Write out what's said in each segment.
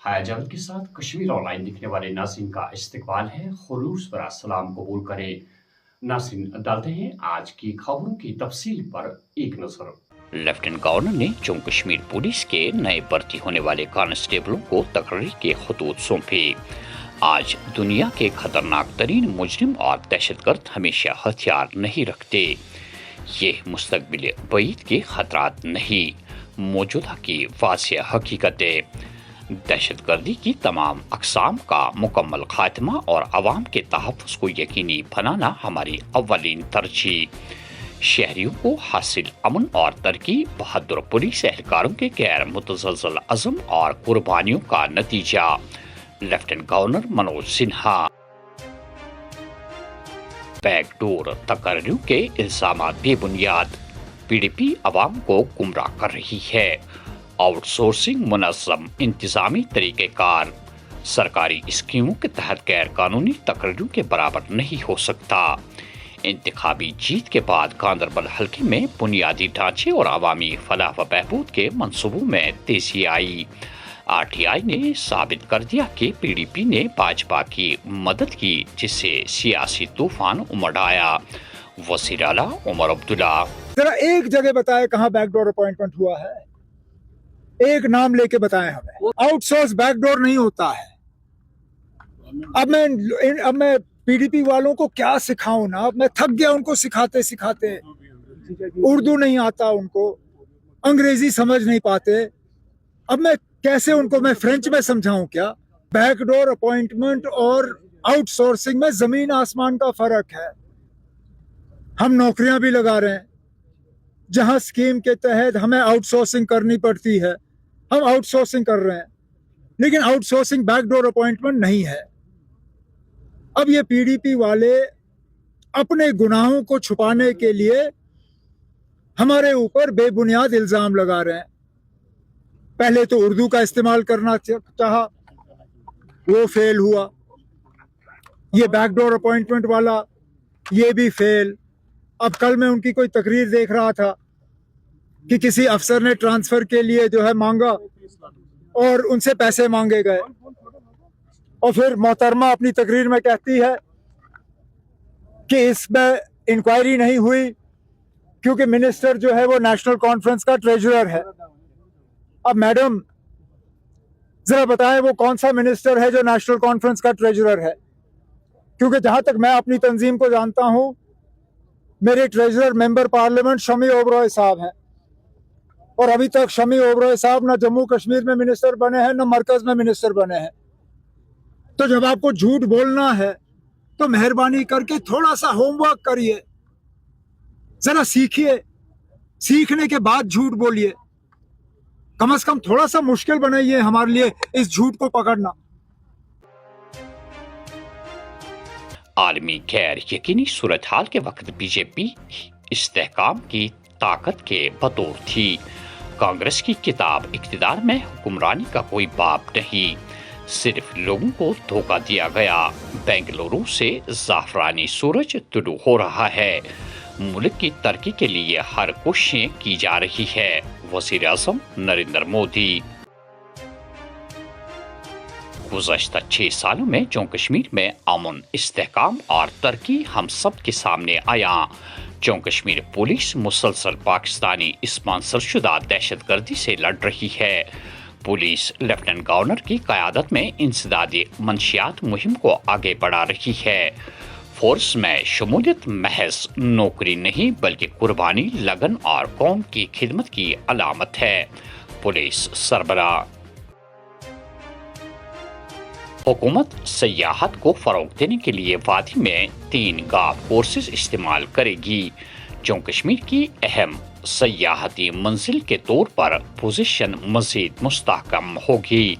हाया जावेद के साथ कश्मीर ऑनलाइन दिखने वाले नाज़रीन का इस्तकबाल है। खुलूस बरा सलाम कबूल करें। नाज़रीन, डालते हैं आज की खबरों की तफसील पर एक नजर। लेफ्टिनेंट गवर्नर ने जम्मू कश्मीर पुलिस के नए भर्ती होने वाले कांस्टेबलों को तकरीर के खतूत सौंपे। आज दुनिया के खतरनाक तरीन मुजरिम और दहशतगर्द हमेशा हथियार नहीं रखते। ये मुस्तकबिल बईद के खतरात नहीं, मौजूदा की वाज़ेह हकीकत है। दहशतगर्दी की तमाम अक़साम का मुकम्मल खात्मा और अवाम के तहफ़्फ़ुज़ को यकीनी बनाना हमारी अव्वलीन तरजीह। शहरियों को हासिल अमन और तरक्की बहादुर पुलिस एहलकारों के गैर मुतज़लज़ल अज़म और कुर्बानियों का नतीजा। Lieutenant governor Manoj Sinha. Backdoor तकर्रियों के इल्ज़ामात बेबुनियाद, PDP अवाम को गुमराह कर रही है। आउटसोर्सिंग मुनज़्ज़म इंतज़ामी तरीक़ेकार सरकारी स्कीमों के तहत गैर कानूनी तकर्रियों के बराबर नहीं हो सकता। इंतखाबी जीत के बाद गांदरबल हल्के में बुनियादी ढांचे और अवामी फलाह व बहबूद के मंसूबों में तेजी आई। RTI ने साबित कर दिया कि PDP ने भाजपा की मदद की, जिससे सियासी तूफान उमड़ आया। वज़ीर आला उमर अब्दुल्ला। जरा एक जगह बताए कहाँ बैकडोर अपॉइंटमेंट हुआ है, एक नाम लेके बताएं हमें। आउटसोर्स बैकडोर नहीं होता है। अब मैं PDP वालों को क्या सिखाऊं ना, मैं थक गया उनको सिखाते सिखाते। उर्दू नहीं आता उनको, अंग्रेजी समझ नहीं पाते। अब मैं कैसे उनको मैं फ्रेंच में समझाऊं क्या? बैकडोर अपॉइंटमेंट और आउटसोर्सिंग में जमीन आसमान का फर्क है। हम नौकरियां भी लगा रहे हैं, जहां स्कीम के तहत हमें आउटसोर्सिंग करनी पड़ती है, हम आउटसोर्सिंग कर रहे हैं, लेकिन आउटसोर्सिंग बैकडोर अपॉइंटमेंट नहीं है। अब ये PDP वाले अपने गुनाहों को छुपाने के लिए हमारे ऊपर बेबुनियाद इल्जाम लगा रहे हैं। पहले तो उर्दू का इस्तेमाल करना चाहा, वो फेल हुआ। ये बैकडोर अपॉइंटमेंट वाला, ये भी फेल। अब कल मैं उनकी कोई तकरीर देख रहा था कि किसी अफसर ने ट्रांसफर के लिए जो है मांगा और उनसे पैसे मांगे गए, और फिर मोहतरमा अपनी तकरीर में कहती है कि इसमें इंक्वायरी नहीं हुई क्योंकि मिनिस्टर जो है वो नेशनल कॉन्फ्रेंस का ट्रेजरर है। अब मैडम जरा बताएं वो कौन सा मिनिस्टर है जो नेशनल कॉन्फ्रेंस का ट्रेजरर है? क्योंकि जहां तक मैं अपनी तंजीम को जानता हूं, मेरे treasurer member parliament Shami Oberoi साहब हैं, और अभी तक शमी ओबरॉय साहब ना जम्मू कश्मीर में मिनिस्टर बने हैं, ना मरकज में मिनिस्टर बने हैं। तो जब आपको झूठ बोलना है तो मेहरबानी करके थोड़ा सा होमवर्क करिए, जरा सीखिए, सीखने के बाद झूठ बोलिए। कम से कम थोड़ा सा मुश्किल बनाइए हमारे लिए इस झूठ को पकड़ना। आलमी गैर यकीनी सूरत हाल के वक्त BJP इस्तेहकाम की ताकत के बतौर थी। कांग्रेस की किताब इक़्तिदार में हुक्मरानी का कोई बाब नहीं, सिर्फ लोगों को धोखा दिया गया। बेंगलुरु से ज़ाफ़रानी सूरज तुलू हो रहा है। मुल्क की तरक्की के लिए हर कोशिशें की जा रही है। वज़ीर आज़म नरेंद्र मोदी। गुज़श्ता 6 सालों में जम्मू कश्मीर में अमन, इस्तेहकाम और तरक्की हम सब के सामने आया। जम्मू कश्मीर पुलिस मुसलसल पाकिस्तानी स्पॉन्सर शुदा दहशतगर्दी से लड़ रही है। पुलिस लेफ्टिनेंट गवर्नर की क़यादत में इंसदादी मंशियात मुहिम को आगे बढ़ा रही है। फोर्स में शमूलियत महज नौकरी नहीं बल्कि कुर्बानी, लगन और कौम की खिदमत की अलामत है। पुलिस सरबराह। हुकूमत सयाहत को फ़रोग़ देने के लिए वादी में 3 गाफ कोर्सेज इस्तेमाल करेगी। जम्मू कश्मीर की अहम सयाहती मंजिल के तौर पर पोजीशन मज़ीद मुस्तहकम होगी।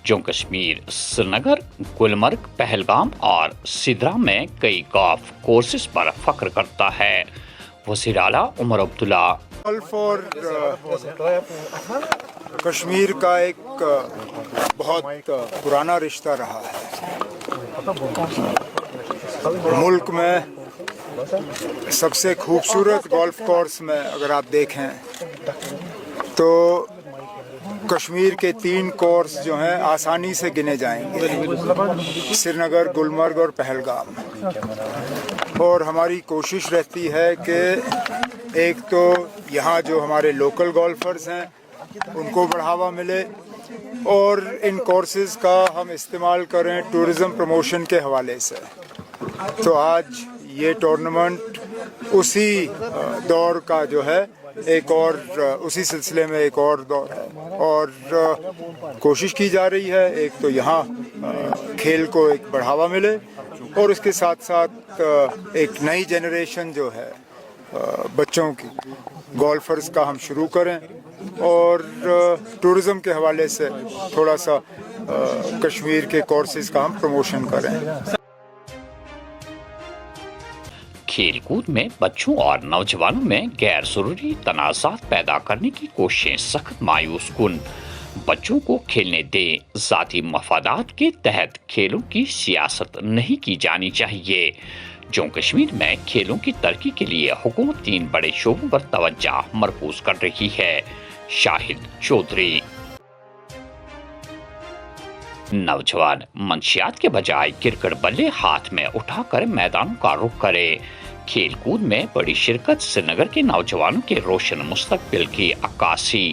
जम्मू कश्मीर श्रीनगर, गुलमर्ग, पहलगाम और सिदरा में कई गाफ कोर्सेज पर फ़ख्र करता है। वज़ीर आला उमर अब्दुल्ला। गल्फ और कश्मीर का एक बहुत पुराना रिश्ता रहा है। मुल्क में सबसे खूबसूरत गोल्फ कोर्स में अगर आप देखें तो کشمیر کے 3 کورس جو ہیں آسانی سے گنے جائیں گے، سری نگر، گلمرگ اور پہلگام، اور ہماری کوشش رہتی ہے کہ ایک تو یہاں جو ہمارے لوکل گولفرز ہیں ان کو بڑھاوا ملے، اور ان کورسز کا ہم استعمال کریں ٹورزم پروموشن کے حوالے سے۔ تو آج یہ ٹورنامنٹ اسی دور کا جو ہے ایک اور اسی سلسلے میں ایک اور دور ہے، اور کوشش کی جا رہی ہے ایک تو یہاں کھیل کو ایک بڑھاوا ملے، اور اس کے ساتھ ساتھ ایک نئی جنریشن جو ہے بچوں کی گولفرز کا ہم شروع کریں، اور ٹورزم کے حوالے سے تھوڑا سا کشمیر کے کورسز کا ہم پروموشن کریں۔ کھیل کود میں بچوں اور نوجوانوں میں غیر ضروری تنازعات پیدا کرنے کی کوششیں سخت مایوس کن۔ بچوں کو کھیلنے دیں، ذاتی مفادات کے تحت کھیلوں کی سیاست نہیں کی جانی چاہیے۔ جموں کشمیر میں کھیلوں کی ترقی کے لیے حکومت 3 بڑے شعبوں پر توجہ مرکوز کر رہی ہے۔ شاہد چودھری۔ نوجوان منشیات کے بجائے کرکٹ بلے ہاتھ میں اٹھا کر میدانوں کا رخ کرے۔ کھیل کود میں بڑی شرکت سری نگر کے نوجوانوں کے روشن مستقبل کی عکاسی۔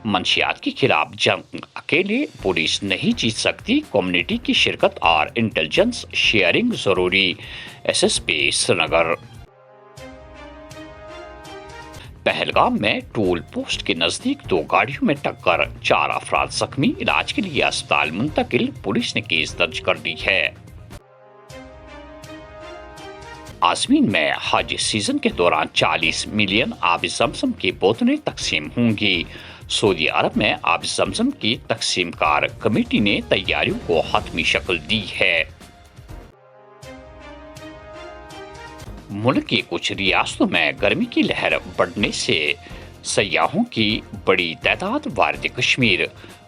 منشیات کے خلاف جنگ اکیلے پولیس نہیں جیت سکتی، کمیونٹی کی شرکت اور انٹیلیجنس شیئرنگ ضروری۔ ایس ایس پی سری نگر۔ پہلگام میں ٹول پوسٹ کے نزدیک 2 گاڑیوں میں ٹکر، 4 افراد زخمی، علاج کے لیے اسپتال منتقل، پولیس نے کیس درج کر دی ہے۔ عازمین میں حج سیزن کے دوران 40 ملین آب زمزم کی بوتلیں تقسیم ہوں گی۔ سعودی عرب میں آب زمزم کی تقسیم کار کمیٹی نے تیاریوں کو حتمی شکل دی ہے۔ ملک کی کچھ ریاستوں میں گرمی کی لہر بڑھنے سے سیاحوں کی بڑی تعداد وارد کشمیر،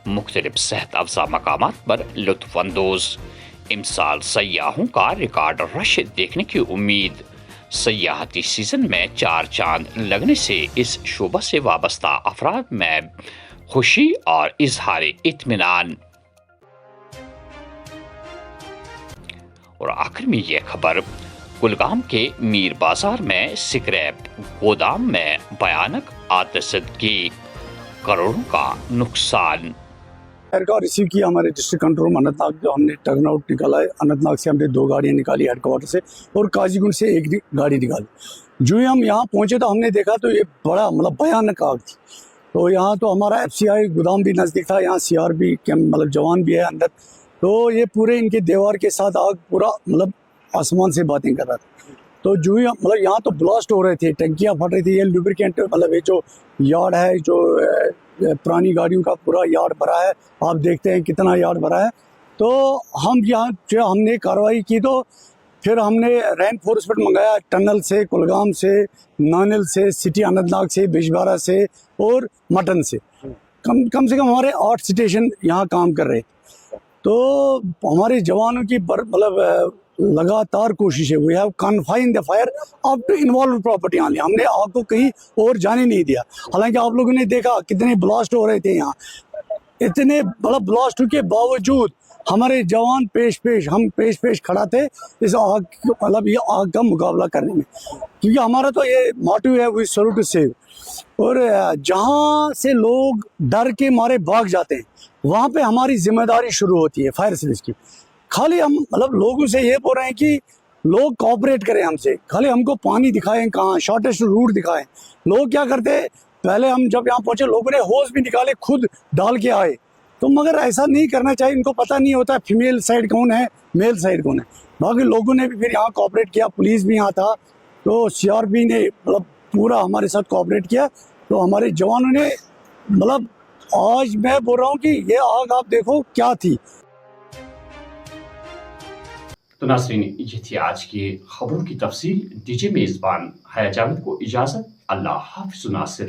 مختلف صحت افزا مقامات پر لطف اندوز۔ امسال سیاحوں کا ریکارڈ رش دیکھنے کی امید۔ سیاحتی سیزن میں 4 چاند لگنے سے اس شعبہ سے وابستہ افراد میں خوشی اور اظہار اطمینان۔ اور آخر میں یہ خبر، کلگام کے میر بازار میں سکریپ گودام میں بھیانک آتشزدگی، کروڑوں کا نقصان۔ کا ریسیو کیا ہمارے district control room Anant Nag, جو ہم نے ٹرن آؤٹ نکالا ہے۔ اننت ناگ سے ہم نے 2 گاڑیاں نکالی ہیڈ کوارٹر سے، اور کاجی گنڈ سے 1 گاڑی نکالی۔ جو ہی ہم یہاں پہنچے تو ہم نے دیکھا تو یہ بڑا بھیانک آگ تھی۔ تو یہاں تو ہمارا FCI گودام بھی نزدیک تھا، یہاں CRB جوان بھی ہے اندر، تو یہ پورے ان کے دیوار کے ساتھ آگ پورا آسمان سے باتیں کر رہا تھا۔ تو جو ہی یہاں تو بلاسٹ ہو رہے تھے، ٹنکیاں پھٹ رہی تھی، یہ لوبریکینٹ یہ جو یارڈ ہے، جو پرانی گاڑیوں کا پورا یارڈ بھرا ہے، آپ دیکھتے ہیں کتنا یارڈ بھرا ہے۔ تو ہم یہاں جو ہم نے کارروائی کی، تو پھر ہم نے رینفورسمنٹ منگایا ٹنل سے، کلگام سے، نانل سے، سٹی اننت ناگ سے، بجبارہ سے اور مٹن سے۔ کم سے کم ہمارے 8 اسٹیشن یہاں کام کر رہے۔ تو ہمارے جوانوں کی لگاتار کوشش ہے، we have confine the fire up to involve property only. ہم نے آگ کو کہیں اور جانے نہیں دیا۔ حالانکہ آپ لوگوں نے دیکھا کتنے بلاسٹ ہو رہے تھے یہاں، اتنے بڑا بلاسٹ کے باوجود ہمارے جوان ہم پیش کھڑا تھے اس آگ یہ آگ کا مقابلہ کرنے میں، کیونکہ ہمارا تو یہ موٹو ہے، وی سولو ٹو سیو۔ اور جہاں سے لوگ ڈر کے مارے بھاگ جاتے ہیں، وہاں پہ ہماری ذمہ داری شروع ہوتی ہے فائر سروس کی۔ خالی ہم لوگوں سے یہ بول رہے ہیں کہ لوگ کوآپریٹ کریں ہم سے، خالی ہم کو پانی دکھائیں، کہاں شارٹیسٹ روٹ دکھائیں۔ لوگ کیا کرتے، پہلے ہم جب یہاں پہنچے لوگوں نے ہوز بھی نکالے، خود ڈال کے آئے، تو مگر ایسا نہیں کرنا چاہیے۔ ان کو پتہ نہیں ہوتا فیمیل سائڈ کون ہے، میل سائڈ کون ہے۔ باقی لوگوں نے بھی پھر یہاں کوآپریٹ کیا، پولیس بھی یہاں تھا، تو CRB نے پورا ہمارے ساتھ کوآپریٹ کیا۔ تو ہمارے جوانوں نے آج میں بول رہا ہوں کہ یہ آگ آپ دیکھو کیا تھی۔ تو ناظرین، یہ تھی آج کی خبروں کی تفصیل۔ دیجیے میزبان حیا جاوید کو اجازت۔ اللہ حافظ ناصر۔